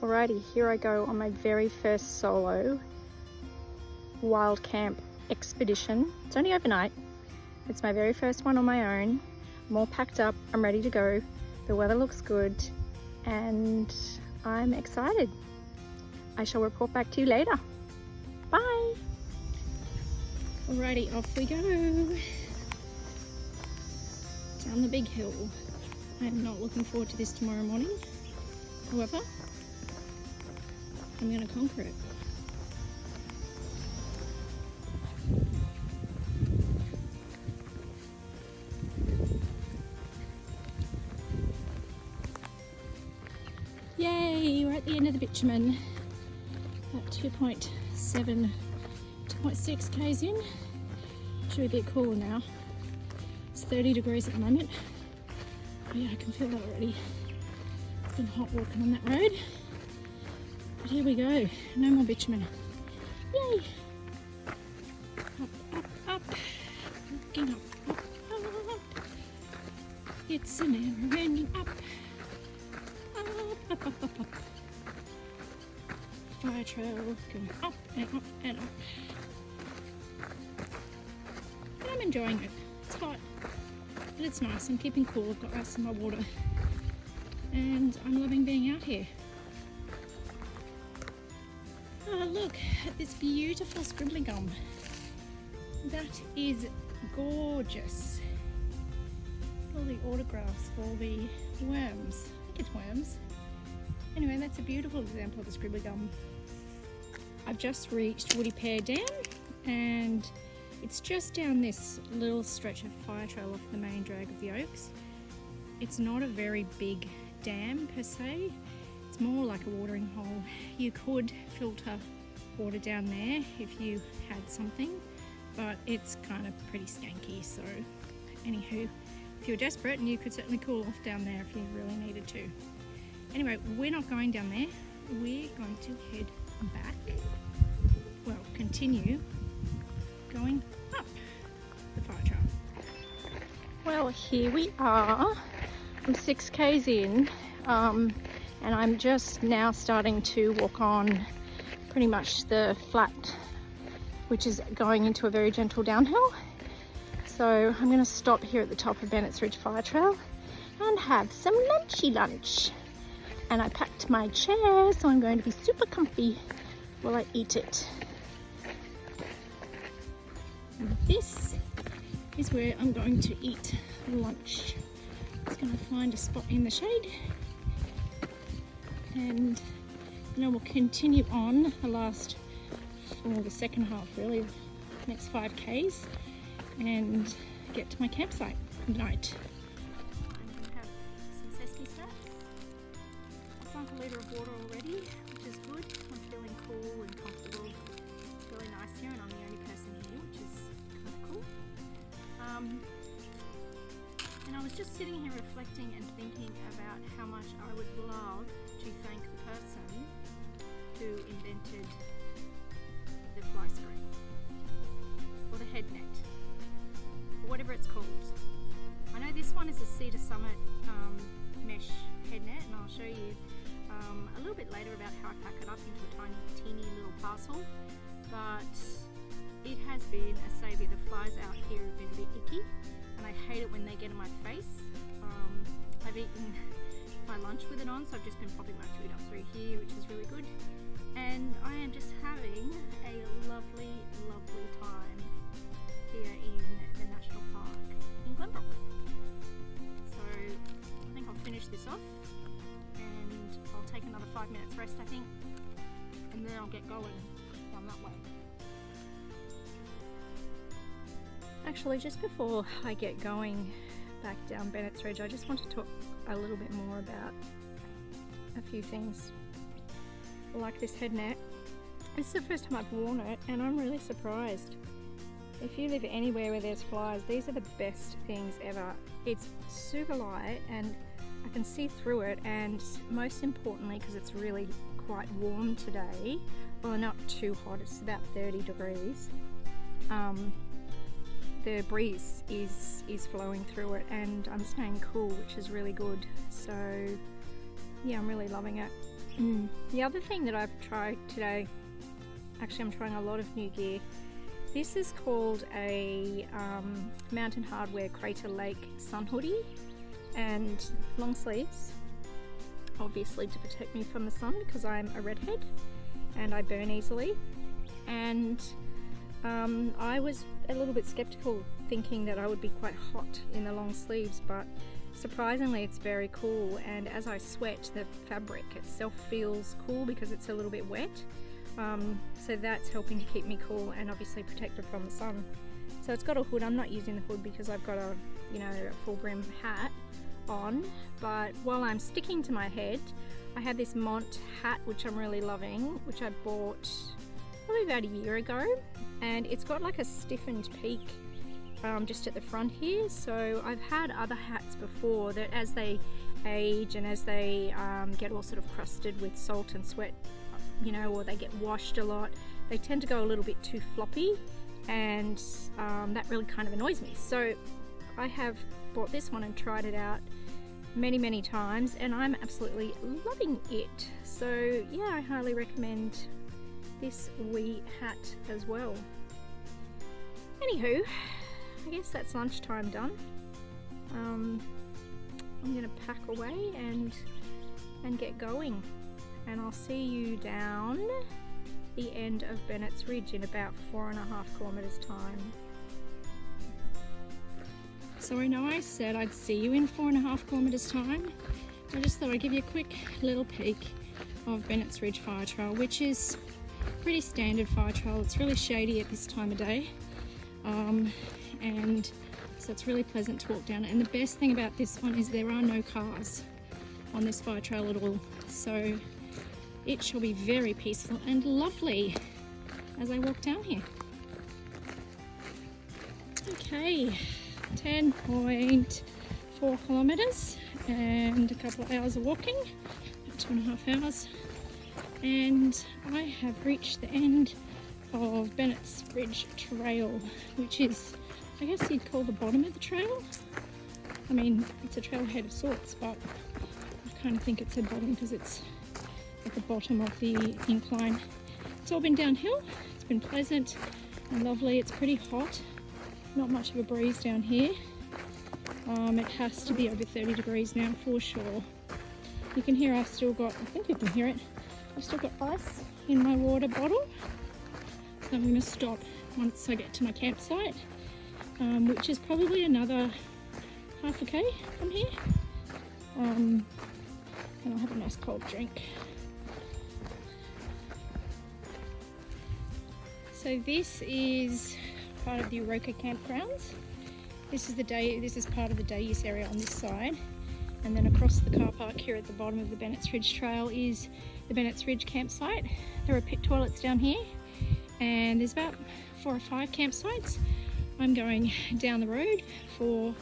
Alrighty, here I go on my very first solo wild camp expedition. It's only overnight. It's my very first one on my own. I'm all packed up, I'm ready to go. The weather looks good and I'm excited. I shall report back to you later. Bye! Alrighty, off we go. Down the big hill. I'm not looking forward to this tomorrow morning. However, I'm going to conquer it. Yay, we're at the end of the bitumen. About 2.6 k's in. Should be a bit cooler now. It's 30 degrees at the moment. Oh yeah, I can feel that already. It's been hot walking on that road. But here we go, no more bitumen. Yay! Up, up, up. Looking up, up, up. It's a never ending up. Up, up, up, up, up. Fire trail going up and up and up. And I'm enjoying it. It's hot, but it's nice. I'm keeping cool. I've got ice in my water. And I'm loving being out here. Oh, look at this beautiful scribbly gum. That is gorgeous. All the autographs for all the worms. I think it's worms. Anyway, that's a beautiful example of the scribbly gum. I've just reached Woody Pear Dam and it's just down this little stretch of fire trail off the main drag of the Oaks. It's not a very big dam per se. It's more like a watering hole. You could filter water down there if you had something, but it's kind of pretty skanky. So anywho, if you're desperate, and you could certainly cool off down there if you really needed to. Anyway, we're not going down there. We're going to head back. Well, continue going up the fire trail. Well, here we are. I'm 6 k's in. And I'm just now starting to walk on pretty much the flat, which is going into a very gentle downhill. So I'm going to stop here at the top of Bennett's Ridge Fire Trail and have some lunchy lunch. And I packed my chair, so I'm going to be super comfy while I eat it. And this is where I'm going to eat lunch. Just going to find a spot in the shade. And then we'll continue on the second half really, next 5 k's and get to my campsite tonight. I'm going to have some sesame snacks. I've drunk a litre of water already, which is good. I'm feeling cool and comfortable. It's really nice here and I'm the only person here, which is kind of cool. And I was just sitting here reflecting and thinking about how much I would love to thank the person who invented the fly screen or the head net or whatever it's called. I know this one is a Cedar Summit mesh head net, and I'll show you a little bit later about how I pack it up into a tiny teeny little parcel, but it has been a saviour. The flies out here have been a bit icky and I hate it when they get in my face. I've eaten my lunch with it on, so I've just been popping my food up through here, which is really good. And I am just having a lovely, lovely time here in the National Park in Glenbrook. So I think I'll finish this off and I'll take another 5 minutes rest, I think, and then I'll get going down that way. Actually, just before I get going back down Bennett's Ridge, I just want to talk a little bit more about a few things. Like this head net. This is the first time I've worn it and I'm really surprised. If you live anywhere where there's flies, these are the best things ever. It's super light and I can see through it, and most importantly, because it's really quite warm today, well, not too hot, it's about 30 degrees. The breeze is flowing through it and I'm staying cool, which is really good. So yeah, I'm really loving it. The other thing that I've tried today, actually I'm trying a lot of new gear. This is called a Mountain Hardwear Crater Lake sun hoodie and long sleeves, obviously to protect me from the sun because I'm a redhead and I burn easily. And I was a little bit skeptical, thinking that I would be quite hot in the long sleeves, but surprisingly it's very cool, and as I sweat the fabric itself feels cool because it's a little bit wet. So that's helping to keep me cool and obviously protected from the sun. So it's got a hood. I'm not using the hood because I've got a full brim hat on, but while I'm sticking to my head, I have this Mont hat which I'm really loving, which I bought probably about a year ago, and it's got like a stiffened peak just at the front here. So I've had other hats before that as they age and as they get all sort of crusted with salt and sweat, or they get washed a lot, they tend to go a little bit too floppy, and that really kind of annoys me. So I have bought this one and tried it out many times, and I'm absolutely loving it. So yeah, I highly recommend this wee hat as well. Anywho, I guess that's lunchtime done. I'm gonna pack away and get going, and I'll see you down the end of Bennett's Ridge in about 4.5 kilometers time. So I know I said I'd see you in 4.5 kilometers time. I just thought I'd give you a quick little peek of Bennett's Ridge Fire Trail, which is pretty standard fire trail. It's really shady at this time of day, and so it's really pleasant to walk down. And the best thing about this one is there are no cars on this fire trail at all, so it shall be very peaceful and lovely as I walk down here. Okay, 10.4 kilometers and a couple of hours of walking, about 2.5 hours, and I have reached the end of Bennett's Ridge Trail, which is, I guess you'd call the bottom of the trail. I mean, it's a trailhead of sorts, but I kind of think it's a bottom because it's at the bottom of the incline. It's all been downhill. It's been pleasant and lovely. It's pretty hot, not much of a breeze down here. It has to be over 30 degrees now for sure. You can hear I've still got, I think you can hear it, I've still got ice in my water bottle. So I'm going to stop once I get to my campsite, which is probably another half a k from here. And I'll have a nice cold drink. So this is part of the Oroka campgrounds. This is part of the day use area on this side, and then across the car park here at the bottom of the Bennett's Ridge Trail is the Bennett's Ridge campsite. There are pit toilets down here, and there's about 4 or 5 campsites. I'm going down the road for,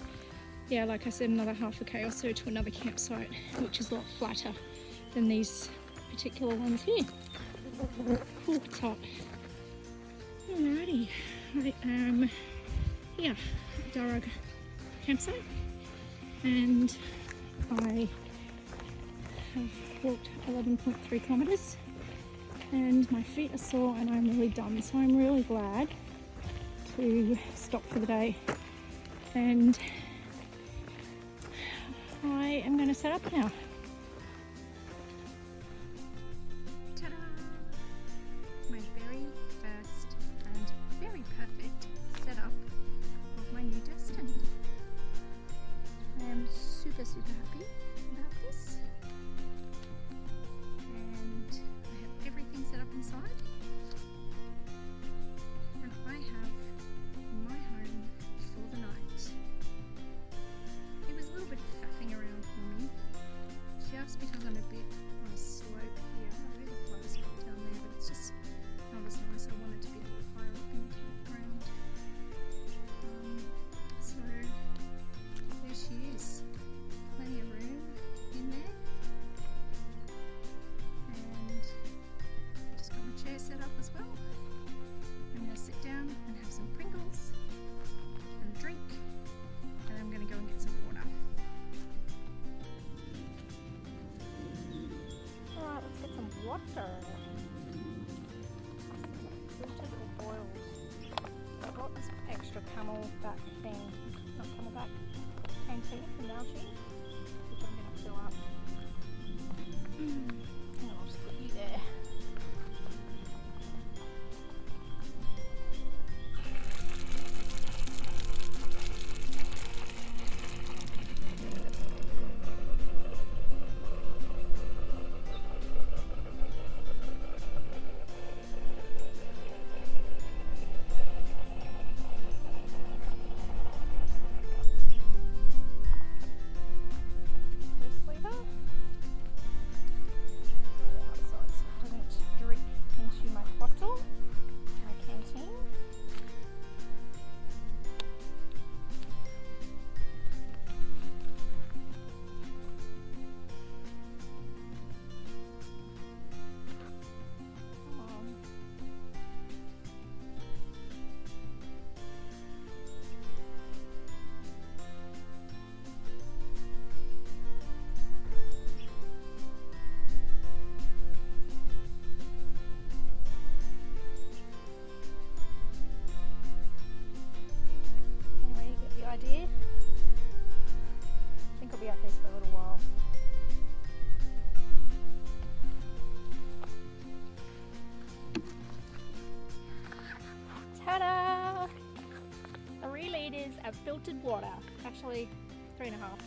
yeah, like I said, another half a k or so to another campsite, which is a lot flatter than these particular ones here. Ooh, it's hot. Alrighty, I am here at Darug campsite, and I have walked 11.3 kilometers and my feet are sore and I'm really done, so I'm really glad to stop for the day, and I am going to set up now. Ta-da! My very first and very perfect setup of my new Destin. I am super happy about this, and I have everything set up inside, and I have my home for the night. It was a little bit faffing around for me water. Filtered or boiled. I got this extra camelback thing, not camelback, canteen from Algae, which I'm going to fill up. And I'll just put you there. Idea. I think I'll be out this for a little while. Ta-da! 3 litres of filtered water. Actually, 3.5. I'll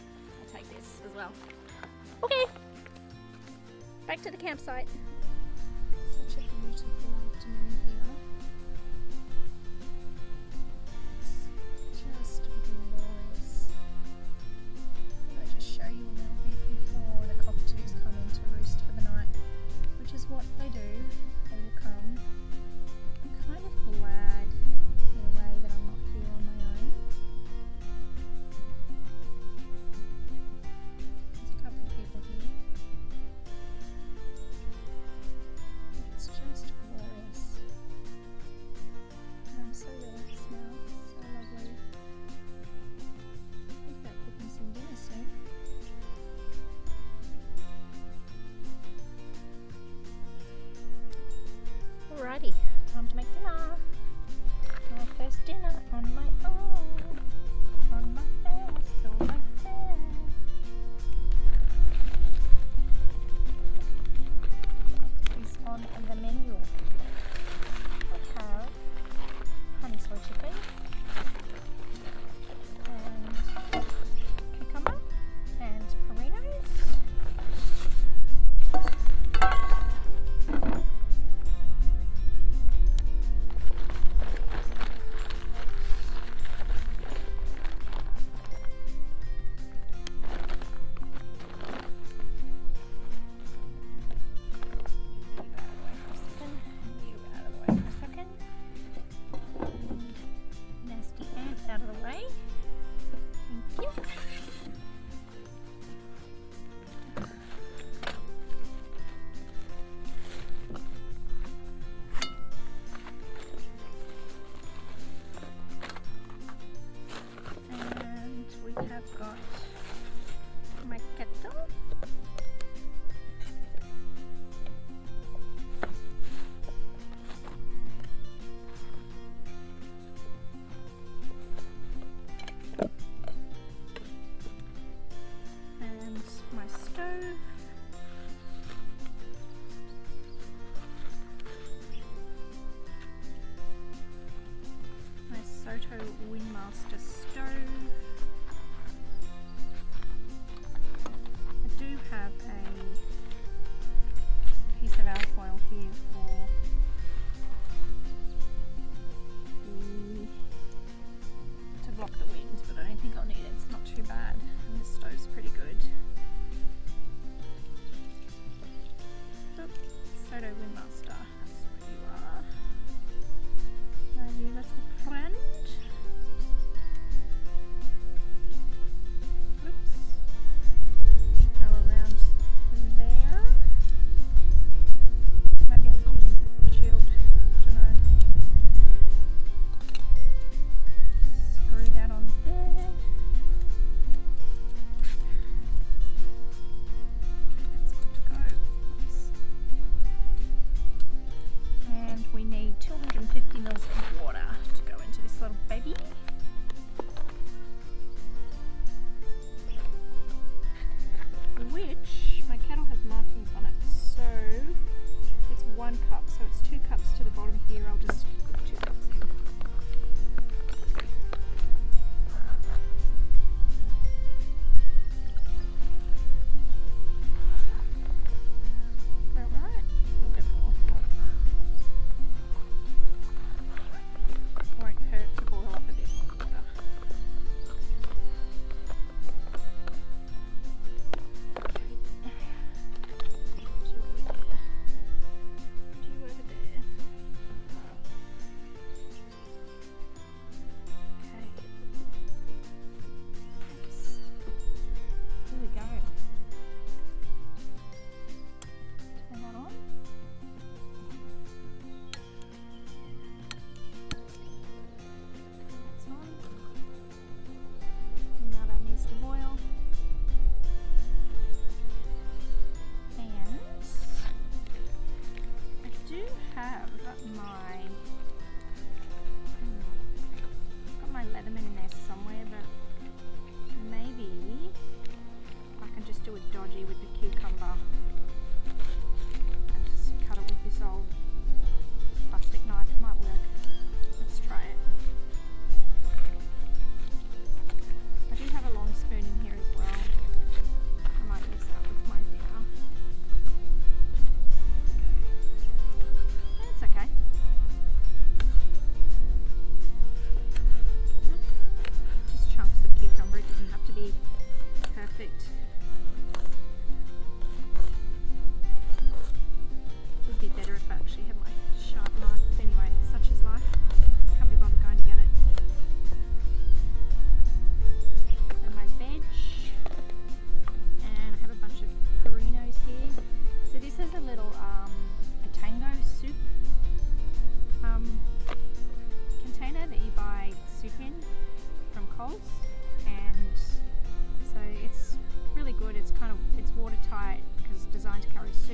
take this as well. Okay, back to the campsite. Such a beautiful afternoon here. What they do, they will come. I'm kind of glad in a way that I'm not here on my own. There's a couple of people here. It's just glorious.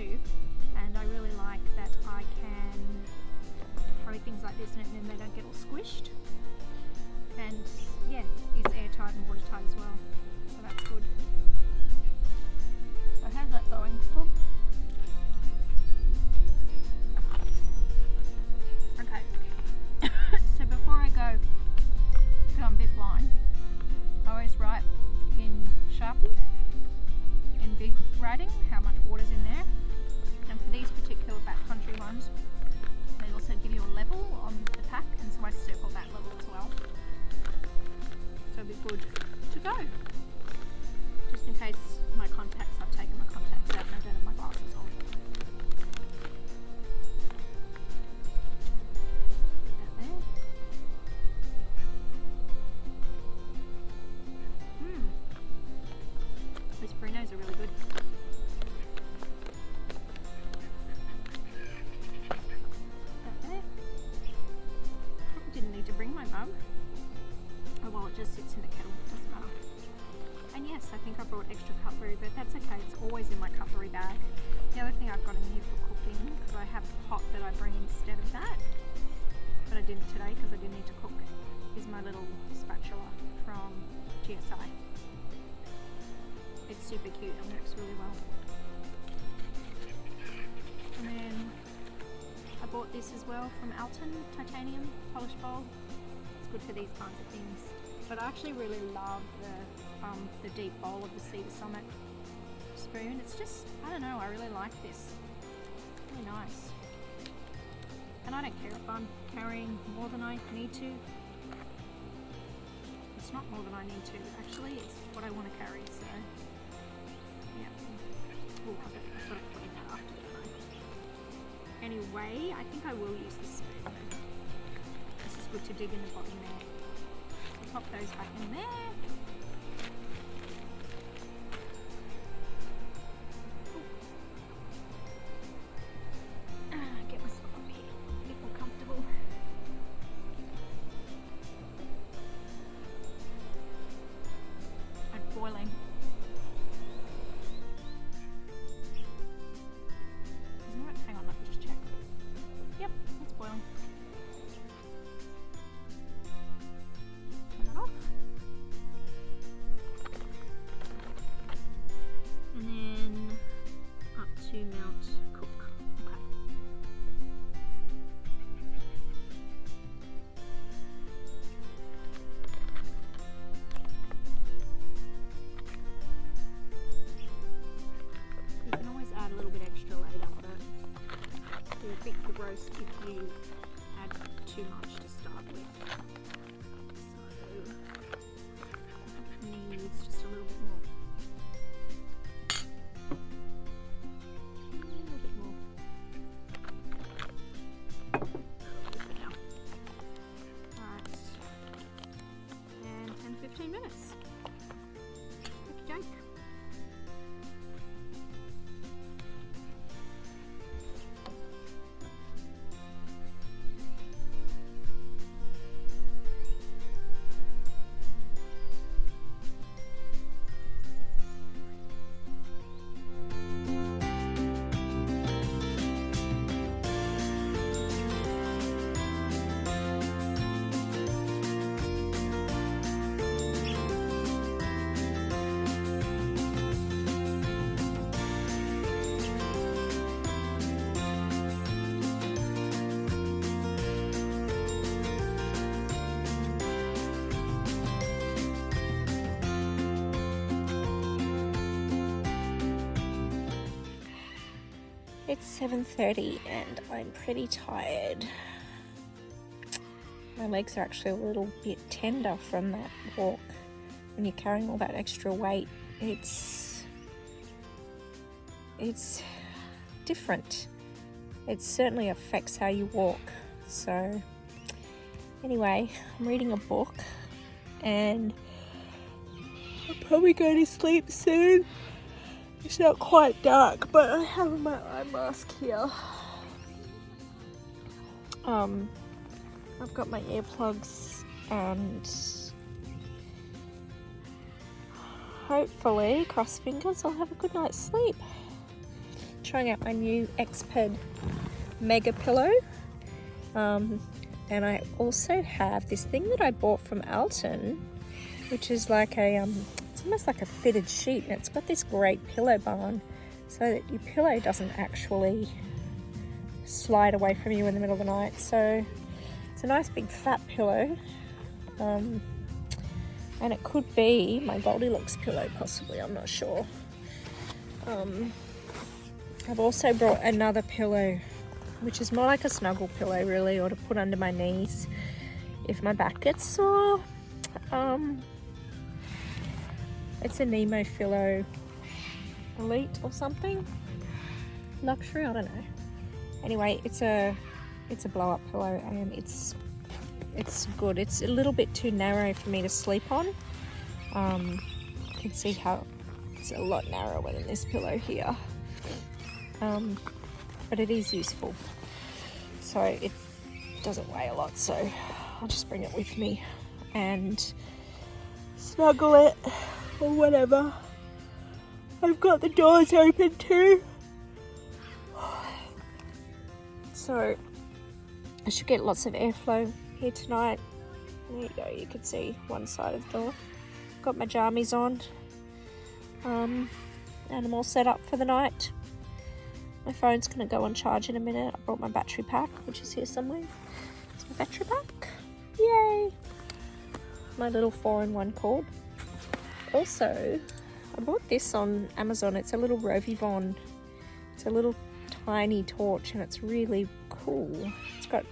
to, and I really like that I can throw things like this in it and then they don't get all squished. And yeah, it's airtight and watertight as well, so that's good. So how's that going? Oh. Okay, so before I go, because I'm a bit blind, I always write in Sharpie, in big writing, how much water's in there. And for these particular backcountry ones, they also give you a level on the pack, and so I circle that level as well. So it'll be good to go. Just in case my contacts, I've taken my contacts out and I don't have my glasses on. Put that there. These Brinos are really good. That there. Probably didn't need to bring my mug. Oh well, it just sits in the kettle, doesn't matter. And yes, I think I brought extra cutlery, but that's okay, it's always in my cutlery bag. The other thing I've got in here for cooking, because I have a pot that I bring instead of that, but I didn't today because I didn't need to cook, is my little spatula from GSI. It's super cute and works really well. And then I bought this as well from Alton, titanium polish bowl. It's good for these kinds of things. But I actually really love the deep bowl of the Cedar Summit spoon. It's just, I don't know, I really like this. Really nice. And I don't care if I'm carrying more than I need to. It's not more than I need to, actually, it's what I want to carry, so yeah. Oh, I've got to clean that after, don't I? Anyway, I think I will use this spoon though. This is good to dig in the bottom there. So pop those back in there. Get myself up here, a bit more comfortable. And boiling. Isn't it? Hang on, let me just check. Yep, it's boiling. Turn that off. And then up to mount cook. Okay. You can always add a little bit extra later, but it'll be a bit gross if you add too much to start with. So it needs just a little bit more. A little bit more. That'll do for now. Alright. And 10-15 minutes. Okey doke. It's 7:30 and I'm pretty tired. My legs are actually a little bit tender from that walk. When you're carrying all that extra weight, it's different. It certainly affects how you walk. So anyway, I'm reading a book and I'll probably go to sleep soon. It's not quite dark, but I have my eye mask here. I've got my earplugs and hopefully, cross fingers, I'll have a good night's sleep. trying out my new Xped Mega Pillow. And I also have this thing that I bought from Alton, which is like a, it's almost like a fitted sheet, and it's got this great pillow barn so that your pillow doesn't actually slide away from you in the middle of the night. So it's a nice big fat pillow, and it could be my Goldilocks pillow possibly, I'm not sure. I've also brought another pillow, which is more like a snuggle pillow really, or to put under my knees if my back gets sore. It's a Nemo Pillow Elite or something, luxury, I don't know. Anyway, it's a blow up pillow, and it's good. It's a little bit too narrow for me to sleep on. You can see how it's a lot narrower than this pillow here, but it is useful. So it doesn't weigh a lot, so I'll just bring it with me and snuggle it or whatever. I've got the doors open too, so I should get lots of airflow here tonight. There you go, you can see one side of the door. Got my jammies on, and I'm all set up for the night. My phone's going to go on charge in a minute. I brought my battery pack, which is here somewhere. It's my battery pack. Yay! My little 4-in-1 cord. Also, I bought this on Amazon. It's a little Rovivon. It's a little tiny torch, and it's really cool. It's got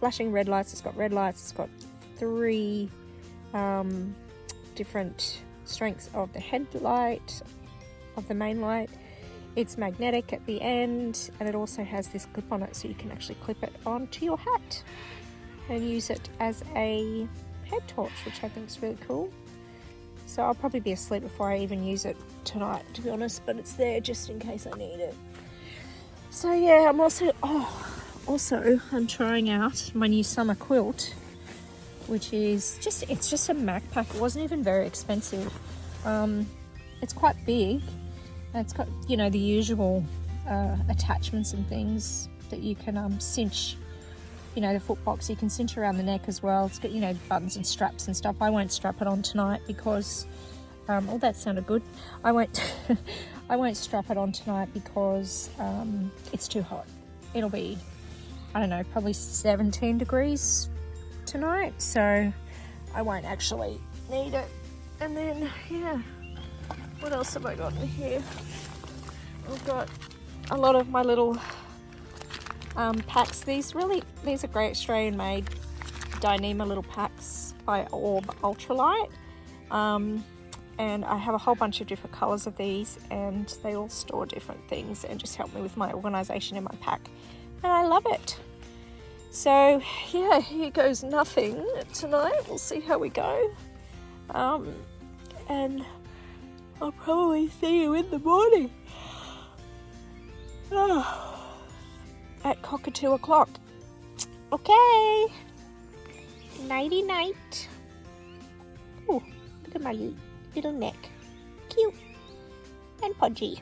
flashing red lights. It's got red lights. It's got 3 different strengths of the headlight, of the main light. It's magnetic at the end, and it also has this clip on it, so you can actually clip it onto your hat and use it as a head torch, which I think is really cool. So I'll probably be asleep before I even use it tonight, to be honest, but it's there just in case I need it. So yeah, I'm also I'm trying out my new summer quilt, which is it's just a Mac pack. It wasn't even very expensive. It's quite big. It's got, you know, the usual attachments and things that you can cinch, you know, the foot box you can cinch around the neck as well. It's got, you know, buttons and straps and stuff. I won't strap it on tonight because, oh, that sounded good. I won't strap it on tonight because it's too hot. It'll be, I don't know, probably 17 degrees tonight, so I won't actually need it. And then, yeah. What else have I got in here? I've got a lot of my little packs. These are great Australian made Dyneema little packs by Orb Ultralight. And I have a whole bunch of different colours of these, and they all store different things and just help me with my organisation in my pack. And I love it. So yeah, here goes nothing tonight. We'll see how we go. And I'll probably see you in the morning. At cockatoo o'clock. Okay. Nighty night. Oh, look at my little neck. Cute. And podgy.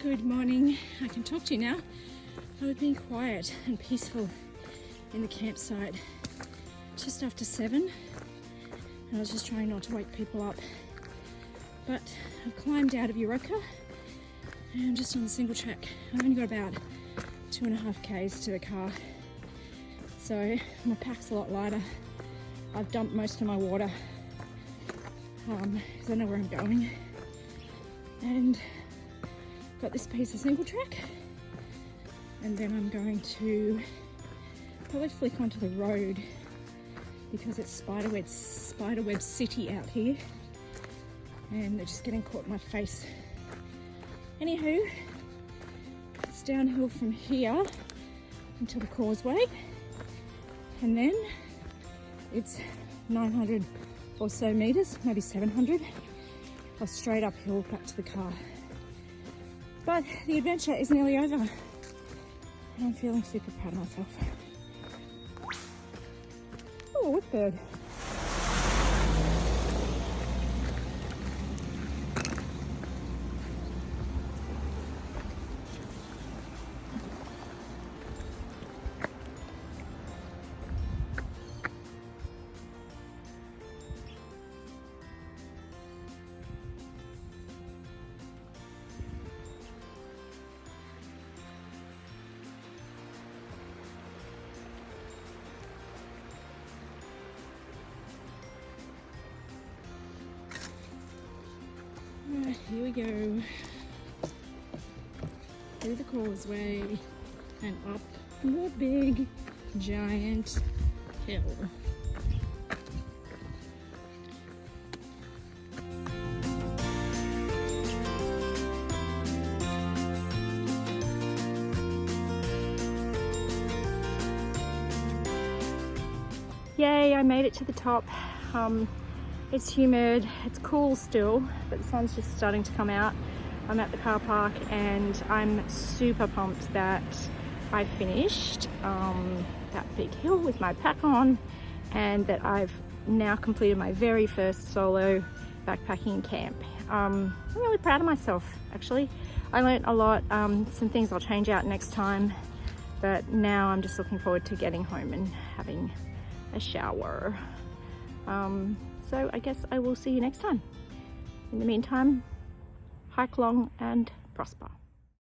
Good morning. I can talk to you now. I was being quiet and peaceful in the campsite just after 7, and I was just trying not to wake people up. But I've climbed out of Eureka and I'm just on the single track. I've only got about 2.5 k's to the car, so my pack's a lot lighter. I've dumped most of my water because I know where I'm going, and got this piece of single track, and then I'm going to probably flick onto the road because it's spiderweb city out here, and they're just getting caught in my face. Anywho, it's downhill from here until the causeway, and then it's 900 or so meters, maybe 700, or straight uphill back to the car. But the adventure is nearly over, and I'm feeling super proud of myself. Oh, a whip bird. Right, here we go. Through the causeway and up the big giant hill. Yay, I made it to the top. It's humid, it's cool still, but the sun's just starting to come out. I'm at the car park and I'm super pumped that I finished that big hill with my pack on, and that I've now completed my very first solo backpacking camp. I'm really proud of myself, actually. I learned a lot, some things I'll change out next time, but now I'm just looking forward to getting home and having a shower. So I guess I will see you next time. In the meantime, hike long and prosper.